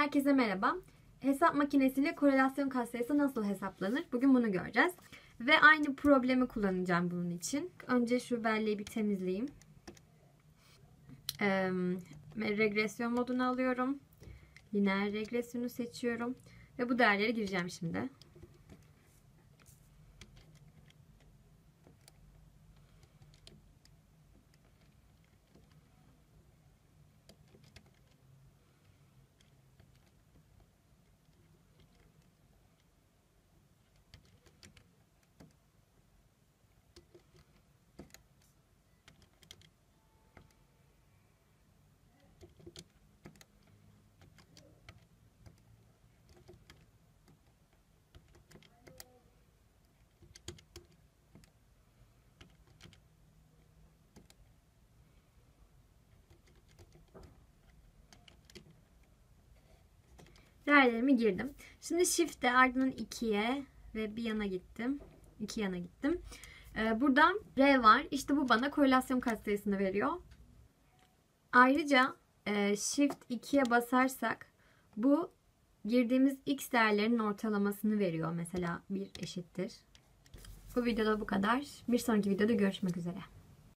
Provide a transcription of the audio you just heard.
Herkese merhaba. Hesap makinesiyle korelasyon katsayısı nasıl hesaplanır? Bugün bunu göreceğiz. Ve aynı problemi kullanacağım bunun için. Önce şu belleği bir temizleyeyim. Regresyon modunu alıyorum. Lineer regresyonu seçiyorum. Ve bu değerleri gireceğim şimdi. Değerlerimi girdim. Şimdi Shift'e ardından 2'ye ve bir yana gittim. 2 yana gittim. Buradan R var. İşte bu bana korelasyon katsayısını veriyor. Ayrıca Shift 2'ye basarsak bu girdiğimiz X değerlerinin ortalamasını veriyor. Mesela 1 eşittir. Bu videoda bu kadar. Bir sonraki videoda görüşmek üzere.